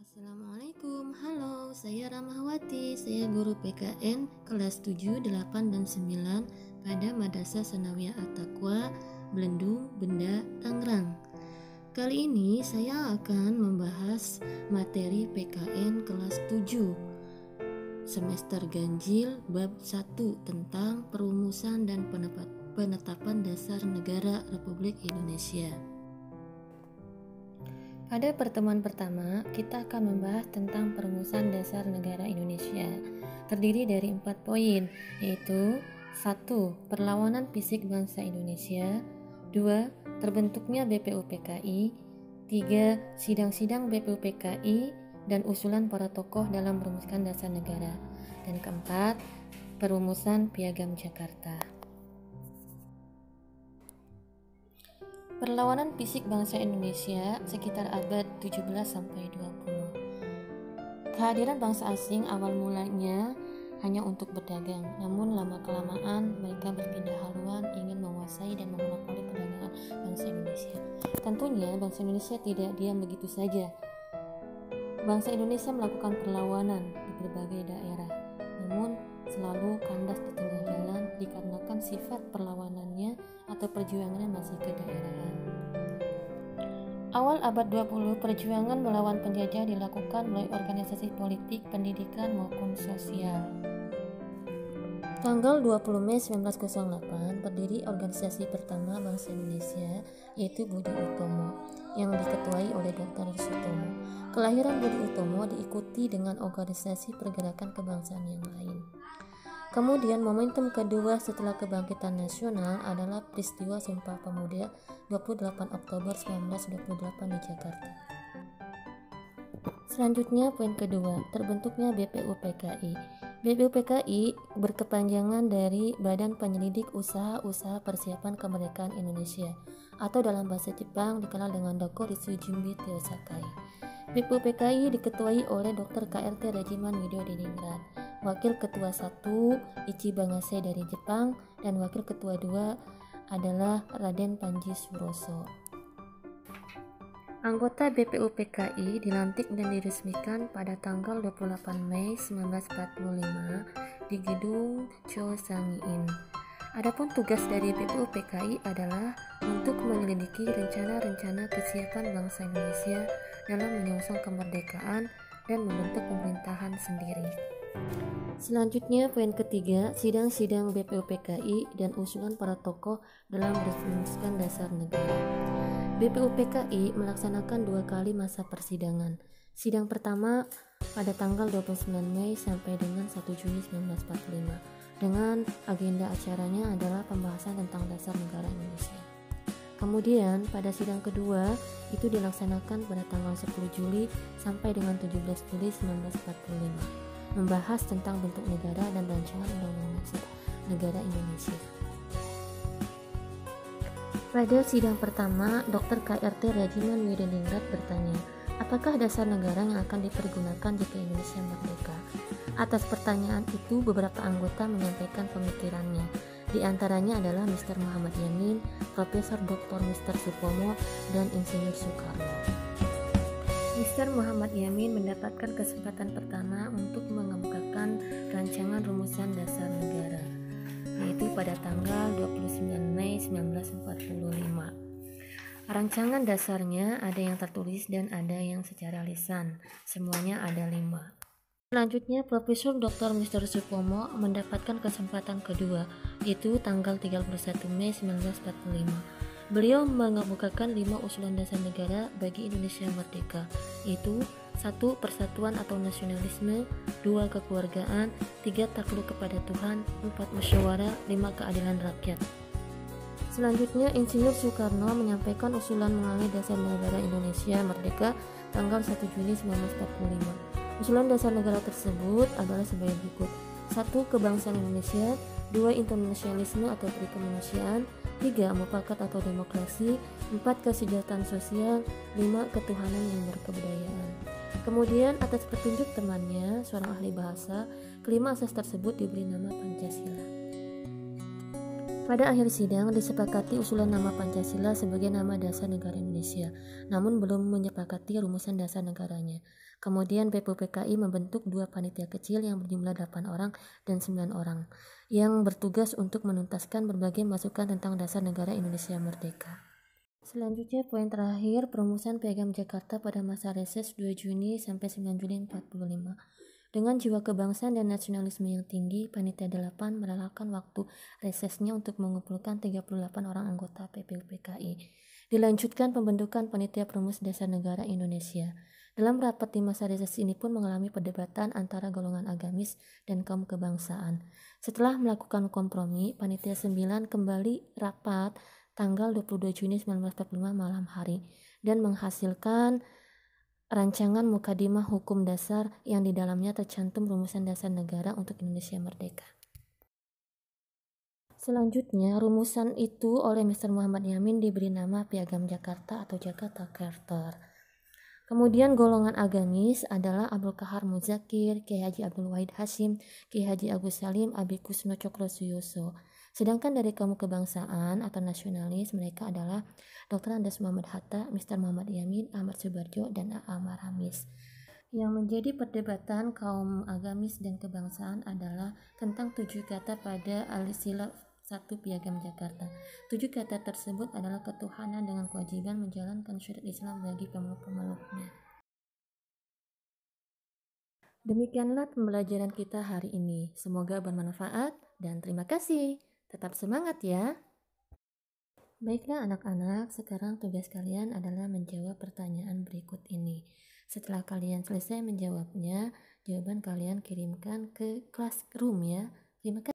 Assalamualaikum, halo, saya Ramahwati, saya guru PKN kelas 7, 8, dan 9 pada Madrasah Sanawiyah At-Taqwa, Belendung, Benda, Tangerang. Kali ini saya akan membahas materi PKN kelas 7 semester ganjil bab 1 tentang perumusan dan penetapan dasar negara Republik Indonesia. Pada pertemuan pertama, kita akan membahas tentang perumusan dasar negara Indonesia. Terdiri dari 4 poin, yaitu 1. Perlawanan fisik bangsa Indonesia. 2. Terbentuknya BPUPKI. 3. Sidang-sidang BPUPKI dan usulan para tokoh dalam merumuskan dasar negara. Dan keempat, perumusan Piagam Jakarta. Perlawanan fisik bangsa Indonesia sekitar abad 17-20. Kehadiran bangsa asing awal mulanya hanya untuk berdagang, namun lama-kelamaan mereka berpindah haluan ingin menguasai dan memonopoli perdagangan bangsa Indonesia. Tentunya bangsa Indonesia tidak diam begitu saja. Bangsa Indonesia melakukan perlawanan di berbagai daerah, namun selalu kandas di tengah jalan dikarenakan sifat perlawanannya atau perjuangannya masih kedaerahan. Awal abad 20, perjuangan melawan penjajah dilakukan melalui organisasi politik, pendidikan maupun sosial. Tanggal 20 Mei 1908 berdiri organisasi pertama bangsa Indonesia, yaitu Budi Utomo, yang diketuai oleh Dr. Sutomo. Kelahiran Budi Utomo diikuti dengan organisasi pergerakan kebangsaan yang lain. Kemudian momentum kedua setelah kebangkitan nasional adalah peristiwa Sumpah Pemuda 28 Oktober 1928 di Jakarta. Selanjutnya poin kedua, terbentuknya BPUPKI. BPUPKI berkepanjangan dari Badan Penyelidik Usaha-Usaha Persiapan Kemerdekaan Indonesia, atau dalam bahasa Jepang dikenal dengan Dokoritsu Jumbi Teosakai. BPUPKI diketuai oleh Dr. KRT Regiman Widodiningrat, Wakil Ketua 1 Ichiban Ngase dari Jepang, dan Wakil Ketua 2 adalah Raden Panji Suroso. Anggota BPUPKI dilantik dan diresmikan pada tanggal 28 Mei 1945 di Gedung Chosangiin. Adapun tugas dari BPUPKI adalah untuk menyelidiki rencana-rencana kesiapan bangsa Indonesia dalam menyongsong kemerdekaan dan membentuk pemerintahan sendiri. Selanjutnya poin ketiga, sidang-sidang BPUPKI dan usulan para tokoh dalam merumuskan dasar negara. BPUPKI melaksanakan 2 kali masa persidangan. Sidang pertama pada tanggal 29 Mei sampai dengan 1 Juni 1945 dengan agenda acaranya adalah pembahasan tentang dasar negara Indonesia. Kemudian pada sidang kedua itu dilaksanakan pada tanggal 10 Juli sampai dengan 17 Juli 1945. Membahas tentang bentuk negara dan rancangan undang-undang negara Indonesia. Pada sidang pertama, Dr. KRT Regiman Widodiningrat bertanya, apakah dasar negara yang akan dipergunakan jika Indonesia merdeka? Atas pertanyaan itu, beberapa anggota menyampaikan pemikirannya. Di antaranya adalah Mr. Muhammad Yamin, Profesor Dr. Mr. Supomo, dan Insinyur Soekarno. Mr. Muhammad Yamin mendapatkan kesempatan pertama untuk mengemukakan rancangan rumusan dasar negara, yaitu pada tanggal 29 Mei 1945. Rancangan dasarnya ada yang tertulis dan ada yang secara lisan, semuanya ada 5. Selanjutnya, Profesor Dr. Mr. Supomo mendapatkan kesempatan kedua, yaitu tanggal 31 Mei 1945. Beliau mengemukakan 5 usulan dasar negara bagi Indonesia merdeka, yaitu 1. Persatuan atau nasionalisme, 2. Kekeluargaan, 3. Takluk kepada Tuhan, 4. Musyawarah, 5. Keadilan rakyat. Selanjutnya, Insinyur Soekarno menyampaikan usulan mengenai dasar negara Indonesia merdeka tanggal 1 Juni 1945. Usulan dasar negara tersebut adalah sebagai berikut: 1. Kebangsaan Indonesia, 2. Internasionalisme atau perikemanusiaan, 3. Mufakat atau demokrasi, 4. Kesejahteraan sosial, 5. Ketuhanan yang berkebudayaan. Kemudian atas petunjuk temannya, seorang ahli bahasa, kelima asas tersebut diberi nama Pancasila. Pada akhir sidang disepakati usulan nama Pancasila sebagai nama dasar negara Indonesia, namun belum menyepakati rumusan dasar negaranya. Kemudian BPUPKI membentuk dua panitia kecil yang berjumlah 8 orang dan 9 orang yang bertugas untuk menuntaskan berbagai masukan tentang dasar negara Indonesia merdeka. Selanjutnya poin terakhir, perumusan Piagam Jakarta pada masa reses 2 Juni sampai 9 Juli 45. Dengan jiwa kebangsaan dan nasionalisme yang tinggi, Panitia 8 merelakan waktu resesnya untuk mengumpulkan 38 orang anggota PPUPKI. Dilanjutkan pembentukan Panitia Perumus Dasar Negara Indonesia. Dalam rapat di masa reses ini pun mengalami perdebatan antara golongan agamis dan kaum kebangsaan. Setelah melakukan kompromi, Panitia 9 kembali rapat tanggal 22 Juni 1945 malam hari dan menghasilkan rancangan Mukadimah Hukum Dasar yang di dalamnya tercantum rumusan dasar negara untuk Indonesia merdeka. Selanjutnya, rumusan itu oleh Mr. Muhammad Yamin diberi nama Piagam Jakarta atau Jakarta Charter. Kemudian golongan agamis adalah Abdul Kahar Muzakir, Kiai Haji Abdul Wahid Hashim, Kiai Haji Agus Salim, Abi Kusno Cokro Suyoso. Sedangkan dari kaum kebangsaan atau nasionalis mereka adalah Dr. Andes Muhammad Hatta, Mr. Muhammad Yamin, Ahmad Subarjo, dan A.A. Maramis. Yang menjadi perdebatan kaum agamis dan kebangsaan adalah tentang 7 kata pada Al-Sila 1 Piagam Jakarta. 7 kata tersebut adalah ketuhanan dengan kewajiban menjalankan syariat Islam bagi pemeluk-pemeluknya. Demikianlah pembelajaran kita hari ini. Semoga bermanfaat dan terima kasih. Tetap semangat ya. Baiklah anak-anak, sekarang tugas kalian adalah menjawab pertanyaan berikut ini. Setelah kalian selesai menjawabnya, jawaban kalian kirimkan ke classroom ya. Terima kasih.